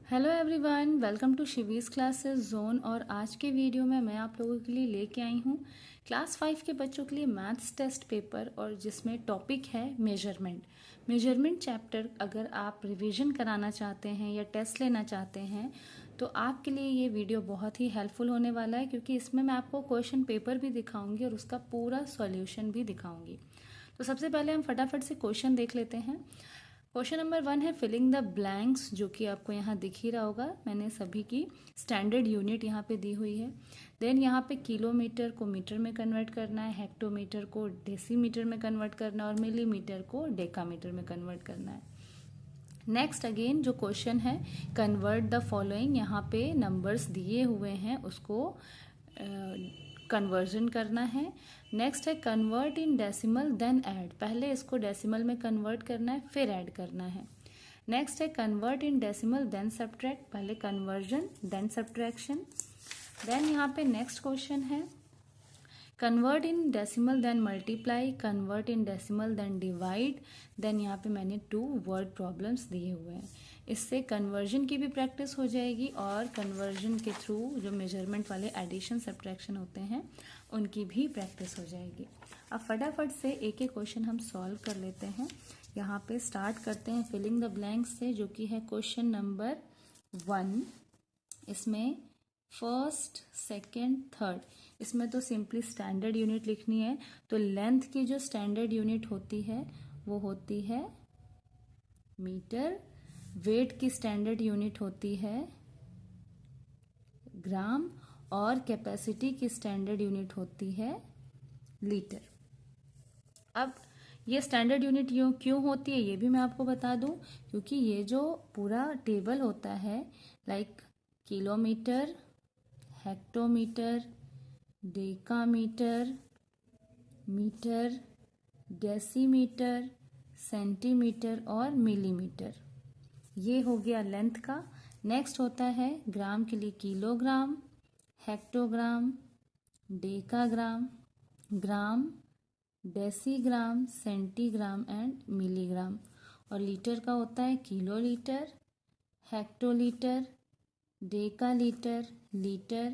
Hello everyone, welcome to Shivi's classes zone. और आज के वीडियो में मैं आप लोगों के लिए लेके आई हूँ क्लास 5 के बच्चों के लिए मैथ्स टेस्ट पेपर, और जिसमें टॉपिक है मेजरमेंट चैप्टर। अगर आप रिवीजन कराना चाहते हैं या टेस्ट लेना चाहते हैं तो आपके लिए ये वीडियो बहुत ही हेल्पफुल होने वाला है, क्योंकि इसमें मैं आपको क्वेश्चन पेपर भी दिखाऊंगी और उसका पूरा सॉल्यूशन भी दिखाऊंगी। तो सबसे पहले हम फटाफट से क्वेश्चन देख लेते हैं। क्वेश्चन नंबर 1 है फिलिंग द ब्लैंक्स, जो कि आपको यहाँ दिख ही रहा होगा। मैंने सभी की स्टैंडर्ड यूनिट यहाँ पे दी हुई है। देन यहाँ पे किलोमीटर को मीटर में कन्वर्ट करना है, हेक्टोमीटर को डेसीमीटर में कन्वर्ट करना है और मिलीमीटर को डेकामीटर में कन्वर्ट करना है। नेक्स्ट अगेन जो क्वेश्चन है, कन्वर्ट द फॉलोइंग, यहाँ पे नंबर्स दिए हुए हैं, उसको कन्वर्जन करना है। नेक्स्ट है convert in decimal then add, पहले इसको डेसिमल में कन्वर्ट करना है फिर ऐड करना है। नेक्स्ट है convert in decimal then subtract, पहले कन्वर्जन देन सब्ट्रैक्शन। देन यहाँ पे नेक्स्ट क्वेश्चन है convert in decimal then multiply, convert in decimal then divide. Then यहाँ पे मैंने 2 वर्ड प्रॉब्लम्स दिए हुए हैं। इससे कन्वर्जन की भी प्रैक्टिस हो जाएगी और कन्वर्जन के थ्रू जो मेजरमेंट वाले एडिशन सब्ट्रैक्शन होते हैं उनकी भी प्रैक्टिस हो जाएगी। अब फटाफट से एक एक क्वेश्चन हम सॉल्व कर लेते हैं। यहाँ पे स्टार्ट करते हैं फिलिंग द ब्लैंक्स से, जो कि है क्वेश्चन नंबर 1। इसमें फर्स्ट, सेकेंड, थर्ड, इसमें तो सिंपली स्टैंडर्ड यूनिट लिखनी है। तो लेंथ की जो स्टैंडर्ड यूनिट होती है वो होती है मीटर। वेट की स्टैंडर्ड यूनिट होती है ग्राम। और कैपेसिटी की स्टैंडर्ड यूनिट होती है लीटर। अब ये स्टैंडर्ड यूनिट क्यों होती है ये भी मैं आपको बता दूं, क्योंकि ये जो पूरा टेबल होता है like kilometre, hectometre, decametre, metre, decimetre, centimetre और मिलीमीटर, ये हो गया लेंथ का। नेक्स्ट होता है ग्राम के लिए kilogram, hectogram, decagram, gram, decigram, centigram and milligram. और लीटर का होता है kilolitre, hectolitre, decalitre, litre,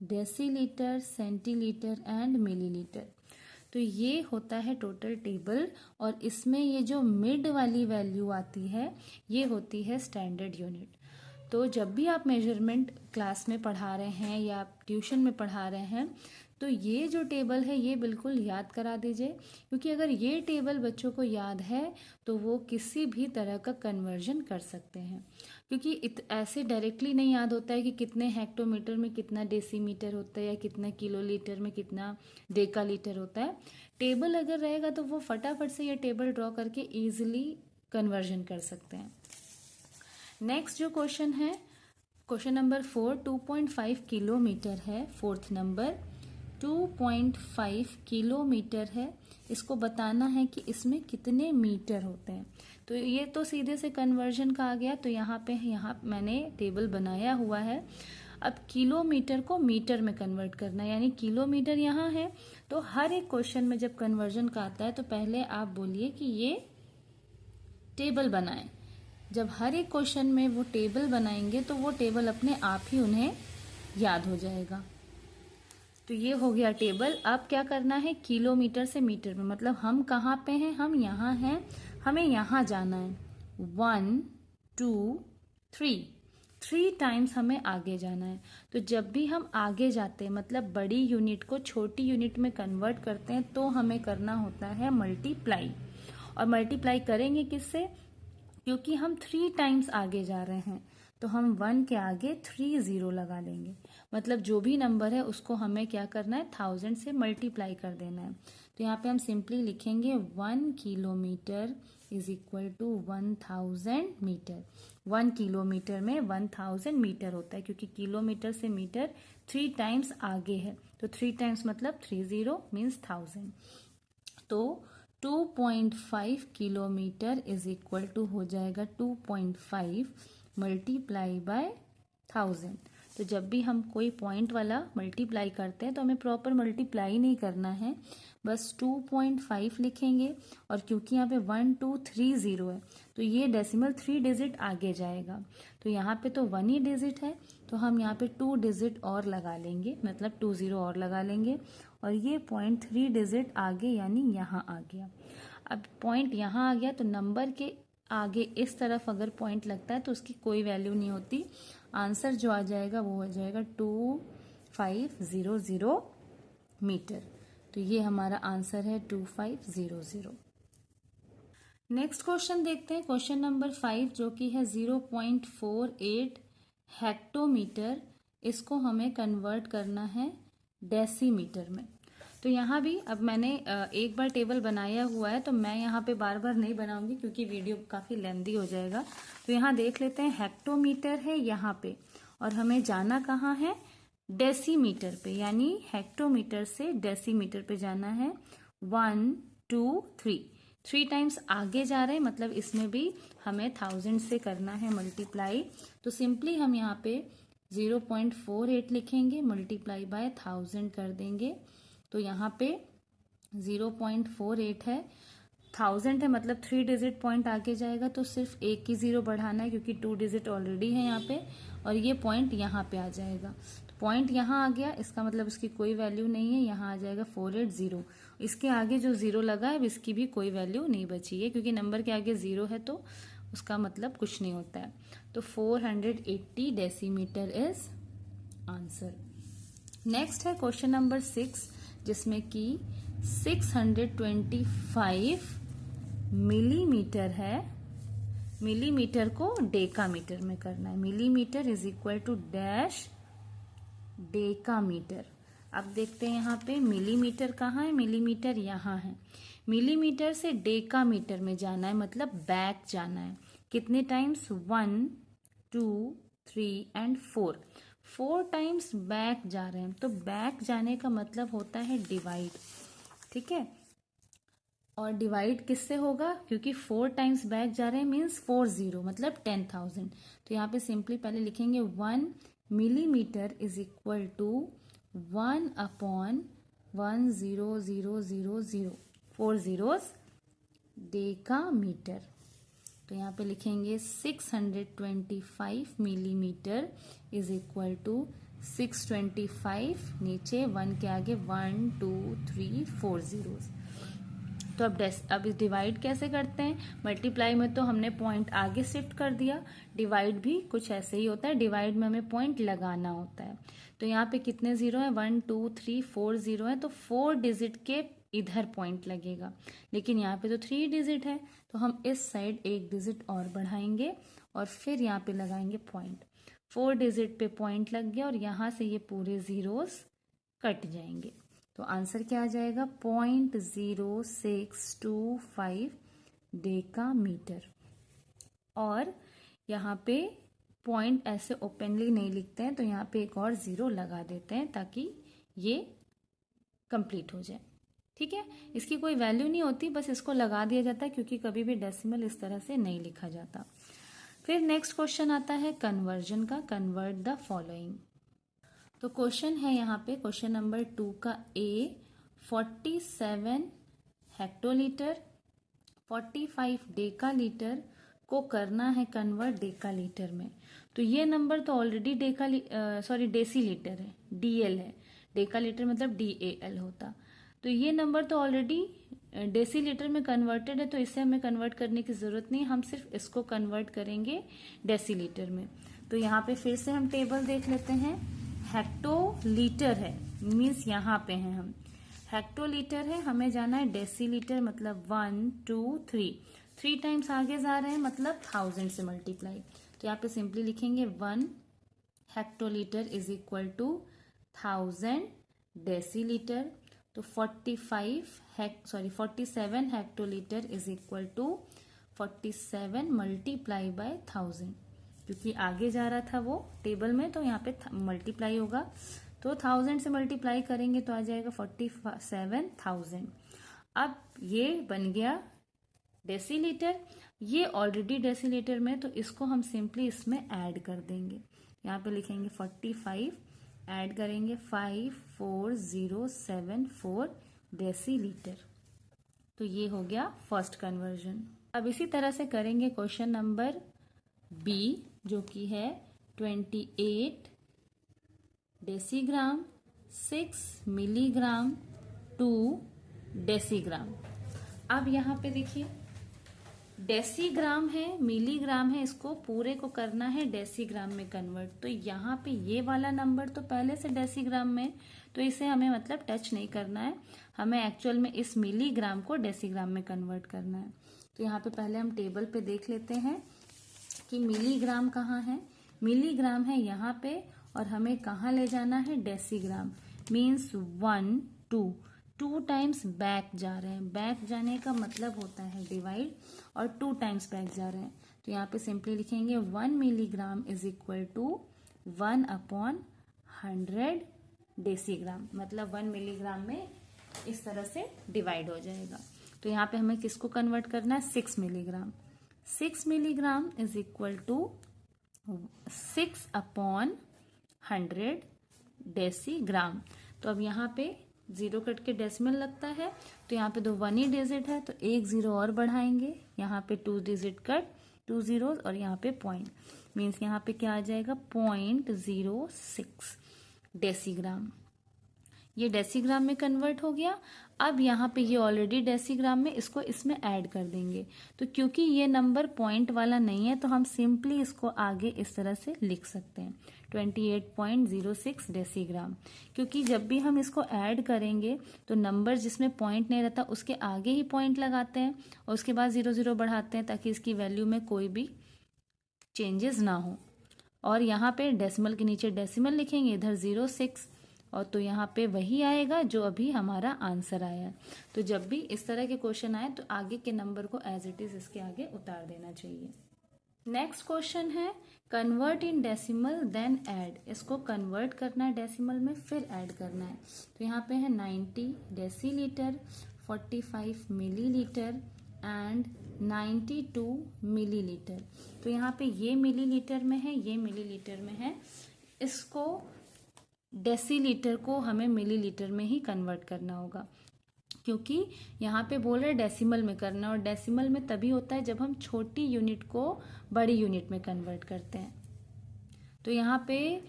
decilitre, centilitre and millilitre. तो ये होता है टोटल टेबल, और इसमें ये जो मिड वाली वैल्यू आती है ये होती है स्टैंडर्ड यूनिट। तो जब भी आप मेजरमेंट क्लास में पढ़ा रहे हैं या आप ट्यूशन में पढ़ा रहे हैं तो ये जो टेबल है ये बिल्कुल याद करा दीजिए, क्योंकि अगर ये टेबल बच्चों को याद है तो वो किसी भी तरह का कन्वर्जन कर सकते हैं। क्योंकि ऐसे डायरेक्टली नहीं याद होता है कि कितने हेक्टोमीटर में कितना डेसीमीटर होता है या कितना किलोलीटर में कितना डेकालीटर होता है। टेबल अगर रहेगा तो वो फटाफट से ये टेबल ड्रॉ करके इजीली कन्वर्जन कर सकते हैं। नेक्स्ट जो क्वेश्चन है क्वेश्चन नंबर 4, 2.5 किलोमीटर है। फोर्थ नंबर 2.5 किलोमीटर है। इसको बताना है कि इसमें कितने मीटर होते हैं। तो ये तो सीधे से कन्वर्जन का आ गया। तो यहाँ मैंने टेबल बनाया हुआ है। अब किलोमीटर को मीटर में कन्वर्ट करना है, यानी किलोमीटर यहाँ है। तो हर एक क्वेश्चन में जब कन्वर्जन का आता है तो पहले आप बोलिए कि ये टेबल बनाएं। जब हर एक क्वेश्चन में वो टेबल बनाएंगे तो वो टेबल अपने आप ही उन्हें याद हो जाएगा। तो ये हो गया टेबल। अब क्या करना है, किलोमीटर से मीटर में, मतलब हम कहाँ पे हैं, हम यहाँ हैं, हमें यहाँ जाना है। 1 2 3, 3 टाइम्स हमें आगे जाना है। तो जब भी हम आगे जाते हैं मतलब बड़ी यूनिट को छोटी यूनिट में कन्वर्ट करते हैं तो हमें करना होता है मल्टीप्लाई। और मल्टीप्लाई करेंगे किससे, क्योंकि हम 3 टाइम्स आगे जा रहे हैं तो हम 1 के आगे 3 0 लगा लेंगे। मतलब जो भी नंबर है उसको हमें क्या करना है, 1000 से मल्टीप्लाई कर देना है। तो यहाँ पे हम सिंपली लिखेंगे 1 kilometre is equal to 1000 metre. 1 kilometre में 1000 मीटर होता है, क्योंकि किलोमीटर से मीटर 3 टाइम्स आगे है। तो 3 टाइम्स मतलब 30 मीन्स 1000। तो 2.5 किलोमीटर इज इक्वल टू हो जाएगा 2.5 मल्टीप्लाई बाय 1000। तो जब भी हम कोई पॉइंट वाला मल्टीप्लाई करते हैं तो हमें प्रॉपर मल्टीप्लाई नहीं करना है, बस 2.5 लिखेंगे। और क्योंकि यहाँ पे 1 2 3 0 है तो ये डेसिमल 3 डिजिट आगे जाएगा। तो यहाँ पे तो 1 ही डिजिट है तो हम यहाँ पे 2 डिजिट और लगा लेंगे, मतलब 2 0 और लगा लेंगे और ये पॉइंट 3 डिजिट आगे यानी यहाँ आ गया। अब पॉइंट यहाँ आ गया तो नंबर के आगे इस तरफ अगर पॉइंट लगता है तो उसकी कोई वैल्यू नहीं होती। आंसर जो आ जाएगा वो हो जाएगा 2500 मीटर। तो ये हमारा आंसर है 2500। नेक्स्ट क्वेश्चन देखते हैं, क्वेश्चन नंबर 5 जो कि है 0.48 हेक्टोमीटर। इसको हमें कन्वर्ट करना है डेसीमीटर में। तो यहाँ भी अब मैंने एक बार टेबल बनाया हुआ है तो मैं यहाँ पे बार बार नहीं बनाऊंगी क्योंकि वीडियो काफ़ी लेंदी हो जाएगा। तो यहाँ देख लेते हैं, हेक्टोमीटर है यहाँ पे और हमें जाना कहाँ है, डेसीमीटर पे, यानी हेक्टोमीटर से डेसीमीटर पे जाना है। 1 2 3 टाइम्स आगे जा रहे हैं, मतलब इसमें भी हमें 1000 से करना है मल्टीप्लाई। तो सिंपली हम यहाँ पे 0.48 लिखेंगे, मल्टीप्लाई बाय 1000 कर देंगे। तो यहाँ पे 0.48 है, 1000 है मतलब 3 डिजिट पॉइंट आगे जाएगा तो सिर्फ एक ही 0 बढ़ाना है क्योंकि 2 डिजिट ऑलरेडी है यहाँ पे और ये पॉइंट यहाँ पे आ जाएगा। तो पॉइंट यहाँ आ गया, इसका मतलब उसकी कोई वैल्यू नहीं है, यहाँ आ जाएगा 480। इसके आगे जो 0 लगा है इसकी भी कोई वैल्यू नहीं बची है क्योंकि नंबर के आगे 0 है तो उसका मतलब कुछ नहीं होता है। तो 480 डेसीमीटर इज आंसर। नेक्स्ट है क्वेश्चन नंबर 6 जिसमें कि 625 मिलीमीटर है। मिलीमीटर को डेकामीटर में करना है। Millimetre is equal to dash decametre. अब देखते हैं यहाँ पे मिलीमीटर कहाँ है, मिलीमीटर यहाँ है। मिलीमीटर से डेकामीटर में जाना है, मतलब बैक जाना है। कितने टाइम्स, 1 2 3 एंड 4 टाइम्स बैक जा रहे हैं। तो बैक जाने का मतलब होता है डिवाइड, ठीक है। और डिवाइड किससे होगा, क्योंकि 4 टाइम्स बैक जा रहे हैं मीन्स 40 मतलब 10,000। तो यहाँ पे सिंपली पहले लिखेंगे 1 millimetre is equal to 1/1000 4 zeros decametre. तो यहाँ पे लिखेंगे 625 मिलीमीटर इज इक्वल टू 625, नीचे 1 के आगे 1 2 3 4 zeros। तो अब डिवाइड कैसे करते हैं, मल्टीप्लाई में तो हमने पॉइंट आगे शिफ्ट कर दिया, डिवाइड भी कुछ ऐसे ही होता है, डिवाइड में हमें पॉइंट लगाना होता है। तो यहाँ पे कितने 0 है, 1 2 3 4 0 है, तो 4 डिजिट के इधर पॉइंट लगेगा, लेकिन यहाँ पे तो 3 डिजिट है तो हम इस साइड एक डिजिट और बढ़ाएंगे और फिर यहाँ पे लगाएंगे पॉइंट। 4 डिजिट पे पॉइंट लग गया और यहाँ से ये पूरे जीरोस कट जाएंगे। तो आंसर क्या आ जाएगा, 0.0625 डेकामीटर। और यहाँ पे पॉइंट ऐसे ओपनली नहीं लिखते हैं तो यहाँ पे एक और 0 लगा देते हैं ताकि ये कंप्लीट हो जाए, ठीक है। इसकी कोई वैल्यू नहीं होती, बस इसको लगा दिया जाता है क्योंकि कभी भी डेसिमल इस तरह से नहीं लिखा जाता। फिर नेक्स्ट क्वेश्चन आता है कन्वर्जन का, कन्वर्ट द फॉलोइंग। तो क्वेश्चन है यहाँ पे क्वेश्चन नंबर 2 का ए, 47 हेक्टोलीटर 45 डेकालीटर को करना है कन्वर्ट डेकालीटर में। तो ये नंबर तो ऑलरेडी डेसीलीटर है, डीएल है, डेकालीटर मतलब डीएल होता। तो ये नंबर तो ऑलरेडी डेसीलीटर में कन्वर्टेड है तो इसे हमें कन्वर्ट करने की जरूरत नहीं, हम सिर्फ इसको कन्वर्ट करेंगे डेसीलीटर में। तो यहाँ पे फिर से हम टेबल देख लेते हैं, हेक्टोलीटर है मीन्स यहाँ पे हैं हम, हेक्टोलीटर है, हमें जाना है डेसीलीटर मतलब 1 2 3 टाइम्स आगे जा रहे हैं मतलब 1000 से मल्टीप्लाई। तो यहाँ पे सिंपली लिखेंगे 1 hectolitre is equal to 1000 decilitre. तो 47 hectolitre is equal to 47 multiply by 1000, क्योंकि आगे जा रहा था वो टेबल में तो यहाँ पे मल्टीप्लाई होगा। तो 1000 से मल्टीप्लाई करेंगे तो आ जाएगा 47,000। अब ये बन गया डेसीलीटर, ये ऑलरेडी डेसीलीटर में तो इसको हम सिंपली इसमें ऐड कर देंगे। यहाँ पे लिखेंगे 45, ऐड करेंगे 54074 डेसीलीटर। तो ये हो गया फर्स्ट कन्वर्जन। अब इसी तरह से करेंगे क्वेश्चन नंबर बी, जो कि है 28 डेसीग्राम 6 मिलीग्राम 2 डेसीग्राम। अब यहाँ पे देखिए डेसीग्राम है, मिलीग्राम है, इसको पूरे को करना है डेसीग्राम में कन्वर्ट। तो यहाँ पे ये वाला नंबर तो पहले से डेसीग्राम में, तो इसे हमें मतलब टच नहीं करना है, हमें एक्चुअल में इस मिलीग्राम को डेसीग्राम में कन्वर्ट करना है। तो यहाँ पे पहले हम टेबल पे देख लेते हैं कि मिलीग्राम कहाँ है। मिलीग्राम है यहाँ पे, और हमें कहाँ ले जाना है, डेसीग्राम। मीन्स 1 2 टाइम्स बैक जा रहे हैं। बैक जाने का मतलब होता है डिवाइड, और 2 टाइम्स बैक जा रहे हैं। तो यहाँ पे सिंपली लिखेंगे 1 milligram is equal to 1/100 decigram, मतलब 1 मिलीग्राम में इस तरह से डिवाइड हो जाएगा। तो यहाँ पे हमें किसको कन्वर्ट करना है, 6 milligram. 6 milligram is equal to 6/100 decigram. तो अब यहाँ पे 0 कट के डेसिमल लगता है, तो यहाँ पे 1 ही डिजिट है, तो 1 0 और बढ़ाएंगे। यहाँ पे 2 डिजिट कट, 2 zeros, और यहाँ पे पॉइंट, मीन्स यहाँ पे क्या आ जाएगा, 0.06 डेसीग्राम। ये डेसीग्राम में कन्वर्ट हो गया। अब यहाँ पे ये ऑलरेडी डेसीग्राम में, इसको इसमें ऐड कर देंगे। तो क्योंकि ये नंबर पॉइंट वाला नहीं है, तो हम सिंपली इसको आगे इस तरह से लिख सकते हैं 28.06 डेसीग्राम। क्योंकि जब भी हम इसको ऐड करेंगे तो नंबर जिसमें पॉइंट नहीं रहता उसके आगे ही पॉइंट लगाते हैं, और उसके बाद 0 0 बढ़ाते हैं, ताकि इसकी वैल्यू में कोई भी चेंजेस ना हो। और यहाँ पे डेसिमल के नीचे डेसिमल लिखेंगे, इधर 06, और तो यहाँ पे वही आएगा जो अभी हमारा आंसर आया है। तो जब भी इस तरह के क्वेश्चन आए तो आगे के नंबर को एज इट इज इसके आगे उतार देना चाहिए। नेक्स्ट क्वेश्चन है convert in decimal then add. इसको कन्वर्ट करना है डेसिमल में, फिर ऐड करना है। तो यहाँ पे है 90 डेसीलीटर, 45 मिलीलीटर एंड 92 मिलीलीटर। तो यहाँ पे ये मिलीलीटर में है, ये मिलीलीटर में है। इसको डेसीलीटर को हमें मिलीलीटर में ही कन्वर्ट करना होगा, क्योंकि यहाँ पे बोल रहे डेसिमल में करना, और डेसिमल में तभी होता है जब हम छोटी यूनिट को बड़ी यूनिट में कन्वर्ट करते हैं। तो यहाँ पे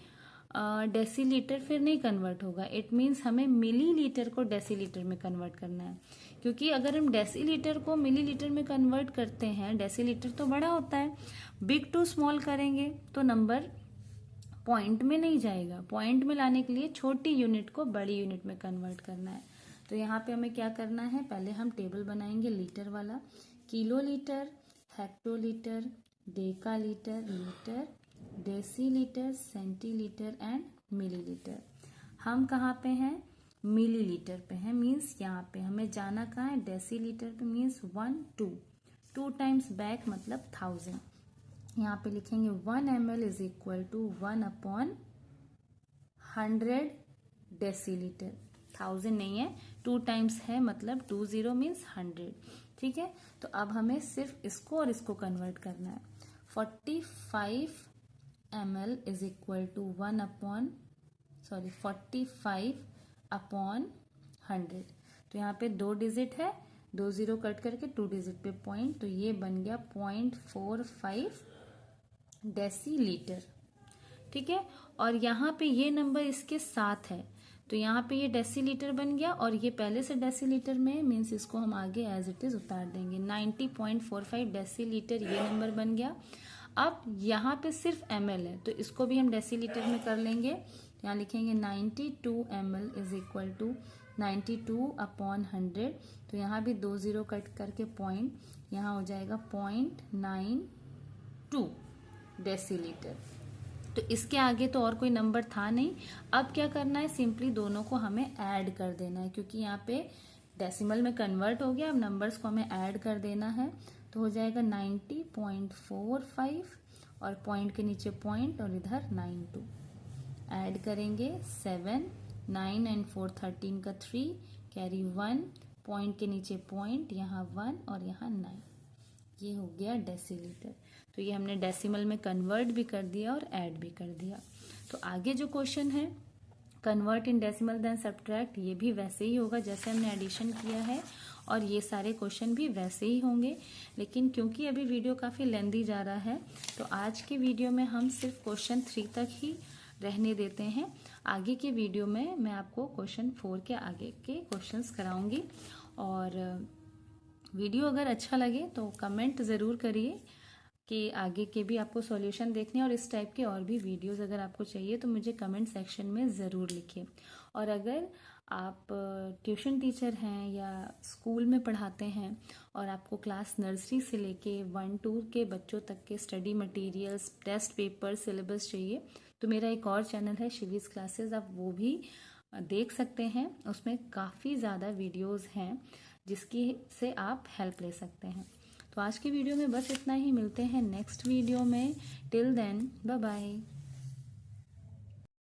डेसीलीटर फिर नहीं कन्वर्ट होगा, इट मीन्स हमें मिलीलीटर को डेसीलीटर में कन्वर्ट करना है। क्योंकि अगर हम डेसीलीटर को मिलीलीटर में कन्वर्ट करते हैं, डेसीलीटर तो बड़ा होता है, बिग टू स्मॉल करेंगे तो नंबर पॉइंट में नहीं जाएगा। पॉइंट में लाने के लिए छोटी यूनिट को बड़ी यूनिट में कन्वर्ट करना है। तो यहाँ पे हमें क्या करना है, पहले हम टेबल बनाएंगे लीटर वाला, kilolitre, hectolitre, decalitre, litre, decilitre, centilitre and millilitre. हम कहाँ पे हैं, मिलीलीटर पे हैं, मीन्स यहाँ पे हमें जाना कहाँ है, डेसीलीटर पे, मीन्स 1 2 टाइम्स बैक मतलब 1000। यहाँ पे लिखेंगे 1 ml is equal to 1/100 decilitre. 1000 नहीं है, 2 टाइम्स है, मतलब 20 मीन्स 100। ठीक है, तो अब हमें सिर्फ इसको और इसको कन्वर्ट करना है। 45 ml इज इक्वल टू 45/100। तो यहाँ पे 2 डिजिट है, 2 0 कट करके 2 डिजिट पे पॉइंट, तो ये बन गया 0.45 डेसीलीटर। ठीक है, और यहाँ पे ये नंबर इसके साथ है, तो यहाँ पे ये डेसीलीटर बन गया, और ये पहले से डेसीलीटर में, मीन्स इसको हम आगे एज इट इज उतार देंगे। 90.45 डेसीलीटर ये नंबर बन गया। अब यहाँ पे सिर्फ ml है, तो इसको भी हम डेसीलीटर में कर लेंगे। यहाँ लिखेंगे 92 ml इज इक्वल टू 92/100। तो यहाँ भी 2 0 कट करके पॉइंट, यहाँ हो जाएगा 0.92 डेसीलीटर। तो इसके आगे तो और कोई नंबर था नहीं। अब क्या करना है, सिंपली दोनों को हमें ऐड कर देना है, क्योंकि यहाँ पे डेसिमल में कन्वर्ट हो गया। अब नंबर्स को हमें ऐड कर देना है, तो हो जाएगा 90.45 और पॉइंट के नीचे पॉइंट और इधर 92। ऐड करेंगे 7 9 एंड 4 13 का 3 कैरी 1, पॉइंट के नीचे पॉइंट, यहाँ 1 और यहाँ 9। ये हो गया डेसीलीटर। तो ये हमने डेसिमल में कन्वर्ट भी कर दिया और ऐड भी कर दिया। तो आगे जो क्वेश्चन है convert in decimal then subtract, ये भी वैसे ही होगा जैसे हमने एडिशन किया है, और ये सारे क्वेश्चन भी वैसे ही होंगे। लेकिन क्योंकि अभी वीडियो काफ़ी लेंदी जा रहा है तो आज के वीडियो में हम सिर्फ क्वेश्चन 3 तक ही रहने देते हैं। आगे के वीडियो में मैं आपको क्वेश्चन 4 के आगे के क्वेश्चंस कराऊंगी। और वीडियो अगर अच्छा लगे तो कमेंट ज़रूर करिए कि आगे के भी आपको सॉल्यूशन देखने और इस टाइप के और भी वीडियोस अगर आपको चाहिए तो मुझे कमेंट सेक्शन में ज़रूर लिखिए। और अगर आप ट्यूशन टीचर हैं या स्कूल में पढ़ाते हैं और आपको क्लास नर्सरी से लेके 1-2 के बच्चों तक के study materials, test paper, syllabus चाहिए तो मेरा एक और चैनल है शिवीज क्लासेस, आप वो भी देख सकते हैं। उसमें काफ़ी ज़्यादा वीडियोस हैं जिसकी से आप हेल्प ले सकते हैं। तो आज की वीडियो में बस इतना ही, मिलते हैं नेक्स्ट वीडियो में। Till then bye bye.